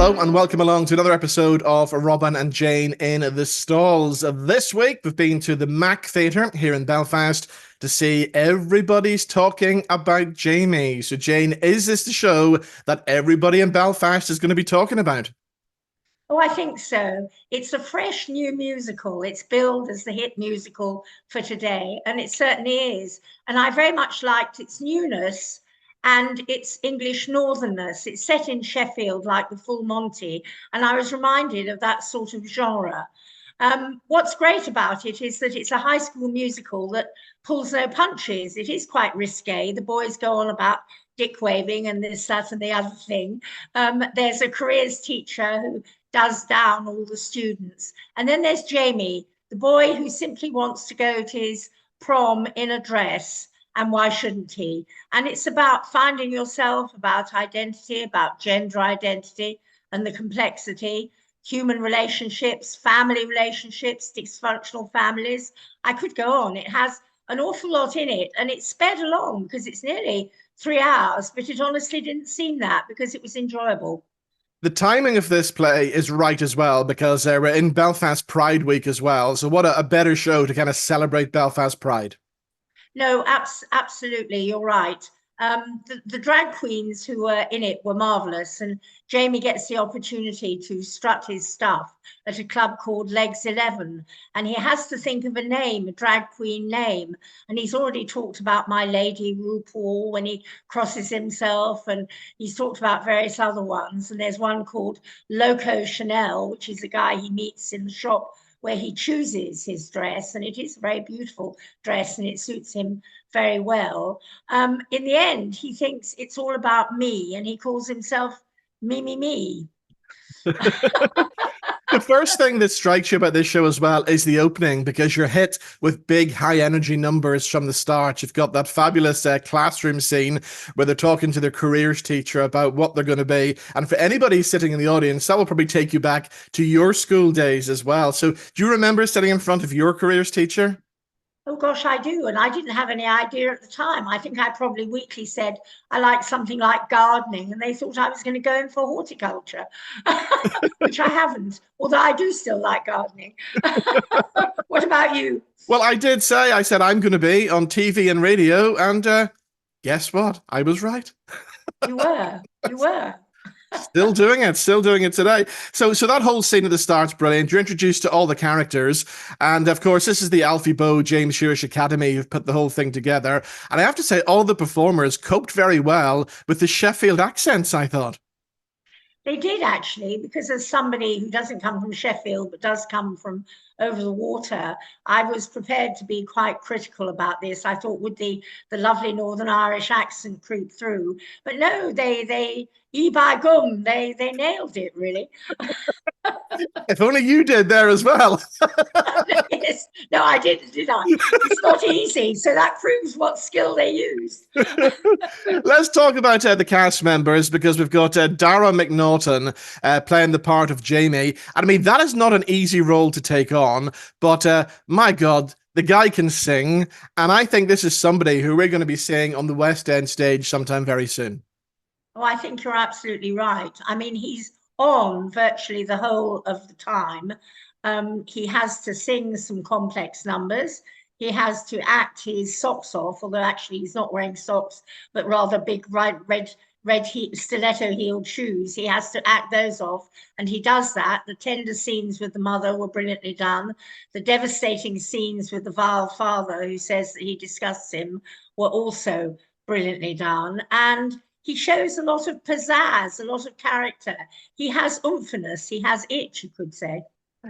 Hello and welcome along to another episode of Robin and Jane in the Stalls. This week we've been to the Mac Theatre here in Belfast to see Everybody's Talking About Jamie. So Jane, is this the show that everybody in Belfast is going to be talking about? Oh, I think so. It's a fresh new musical. It's billed as the hit musical for today, and it certainly is. And I very much liked its newness and its English northernness. It's set in Sheffield, like the Full Monty, and I was reminded of that sort of genre. What's great about it is that it's a high school musical that pulls no punches. It is quite risque. The boys go on about dick waving and this, that, and the other thing. There's a careers teacher who does down all the students. And then there's Jamie, the boy who simply wants to go to his prom in a dress. And why shouldn't he? And it's about finding yourself, about identity, about gender identity and the complexity, human relationships, family relationships, dysfunctional families. I could go on. It has an awful lot in it, and it's sped along because it's nearly 3 hours, but it honestly didn't seem that because it was enjoyable. The timing of this play is right as well because we're in Belfast Pride week as well. So what a better show to kind of celebrate Belfast Pride. No, absolutely, you're right. The drag queens who were in it were marvelous, and Jamie gets the opportunity to strut his stuff at a club called Legs 11, and he has to think of a name, a drag queen name, and he's already talked about My Lady RuPaul when he crosses himself, and he's talked about various other ones, and there's one called Loco Chanel, which is a guy he meets in the shop where he chooses his dress, and it is a very beautiful dress and it suits him very well. In the end, he thinks it's all about me and he calls himself me. The first thing that strikes you about this show as well is the opening, because you're hit with big, high energy numbers from the start. You've got that fabulous classroom scene where they're talking to their careers teacher about what they're going to be. And for anybody sitting in the audience, that will probably take you back to your school days as well. So do you remember sitting in front of your careers teacher? Oh gosh, I do. And I didn't have any idea at the time. I think I probably weakly said I like something like gardening, and they thought I was going to go in for horticulture, which I haven't, although I do still like gardening. What about you? Well, I said I'm going to be on TV and radio, and guess what? I was right. You were. Still doing it today. So that whole scene at the start's brilliant. You're introduced to all the characters, and of course, this is the Alfie James Huish Academy who've put the whole thing together. And I have to say, all the performers coped very well with the Sheffield accents, I thought. They did actually, because as somebody who doesn't come from Sheffield but does come from over the water, I was prepared to be quite critical about this. I thought, would the lovely Northern Irish accent creep through? But no, they e by gum, they nailed it really. If only you did there as well. Yes, no, I didn't, did I? It's not easy, so that proves what skill they used. Let's talk about the cast members, because we've got Dara McNaughton playing the part of Jamie. And I mean, that is not an easy role to take on, but my God, the guy can sing. And I think this is somebody who we're going to be seeing on the West End stage sometime very soon. Oh, I think you're absolutely right. I mean, he's on virtually the whole of the time. He has to sing some complex numbers. He has to act his socks off, although actually he's not wearing socks, but rather big red stiletto heeled shoes. He has to act those off, and he does that. The tender scenes with the mother were brilliantly done. The devastating scenes with the vile father who says that he disgusts him were also brilliantly done. And he shows a lot of pizzazz, a lot of character. He has oomphiness, he has it, you could say.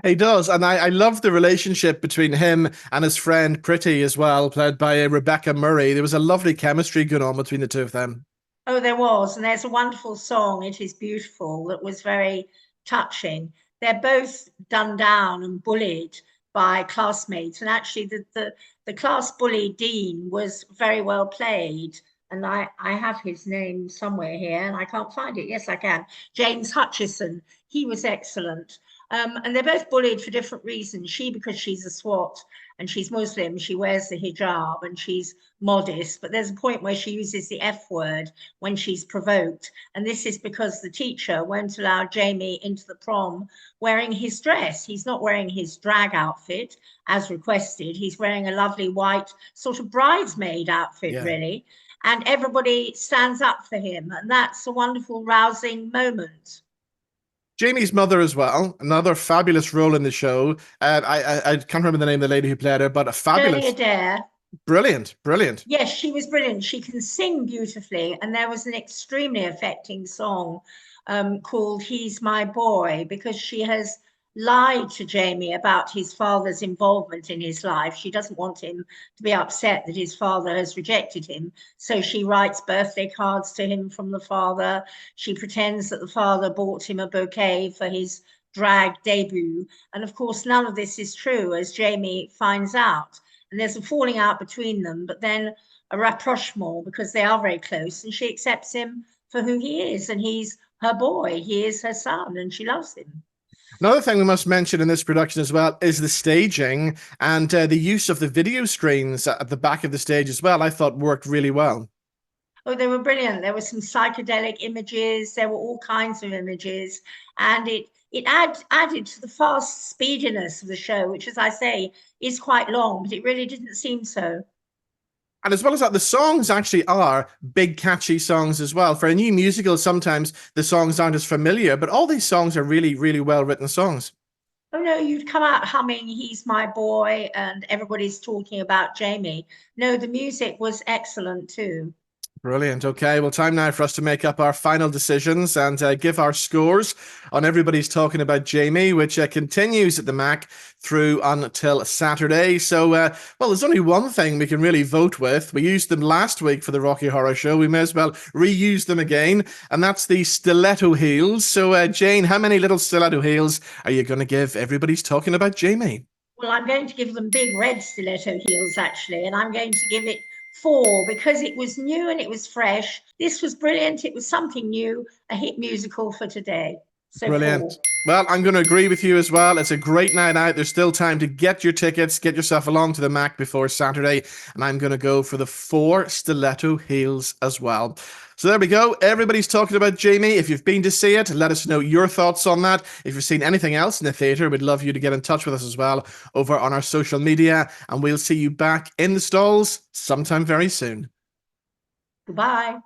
He does, and I love the relationship between him and his friend Pretty as well, played by Rebecca Murray. There was a lovely chemistry going on between the two of them. Oh, there was, and there's a wonderful song, It Is Beautiful, that was very touching. They're both done down and bullied by classmates, and actually the class bully Dean was very well played. And I have his name somewhere here and I can't find it. Yes, I can. James Hutchison. He was excellent. And they're both bullied for different reasons. She, because she's a SWAT, and she's Muslim. She wears the hijab and she's modest, but there's a point where she uses the F word when she's provoked. And this is because the teacher won't allow Jamie into the prom wearing his dress. He's not wearing his drag outfit as requested. He's wearing a lovely white sort of bridesmaid outfit, Yeah. really. And everybody stands up for him. And that's a wonderful, rousing moment. Jamie's mother as well, another fabulous role in the show. I can't remember the name of the lady who played her, but a Shirley fabulous, Adair. brilliant. Yes, she was brilliant. She can sing beautifully. And there was an extremely affecting song called He's My Boy, because she has lied to Jamie about his father's involvement in his life. She doesn't want him to be upset that his father has rejected him. So she writes birthday cards to him from the father. She pretends that the father bought him a bouquet for his drag debut. And of course, none of this is true, as Jamie finds out. And there's a falling out between them, but then a rapprochement because they are very close, and she accepts him for who he is, and he's her boy, he is her son, and she loves him. Another thing we must mention in this production as well is the staging and the use of the video screens at the back of the stage as well. I thought worked really well. Oh, they were brilliant. There were some psychedelic images, there were all kinds of images, and it added to the fast speediness of the show, which, as I say, is quite long, but it really didn't seem so. And as well as that, the songs actually are big, catchy songs as well. For a new musical, sometimes the songs aren't as familiar, but all these songs are really, really well-written songs. Oh no, you'd come out humming He's My Boy and everybody's talking about Jamie. No, the music was excellent too. Brilliant. Okay, well, time now for us to make up our final decisions and give our scores on Everybody's Talking About Jamie, which continues at the Mac through until Saturday. So, well, there's only one thing we can really vote with. We used them last week for the Rocky Horror Show. We may as well reuse them again, and that's the stiletto heels. So, Jane, how many little stiletto heels are you going to give Everybody's Talking About Jamie? Well, I'm going to give them big red stiletto heels, actually, and I'm going to give it 4 because it was new and it was fresh. This was brilliant. It was something new, a hit musical for today. So Brilliant. 4. Well, I'm going to agree with you as well. It's a great night out. There's still time to get your tickets, get yourself along to the Mac before Saturday. And I'm going to go for the 4 stiletto heels as well. So there we go. Everybody's talking about Jamie. If you've been to see it, let us know your thoughts on that. If you've seen anything else in the theatre, we'd love you to get in touch with us as well over on our social media. And we'll see you back in the stalls sometime very soon. Goodbye.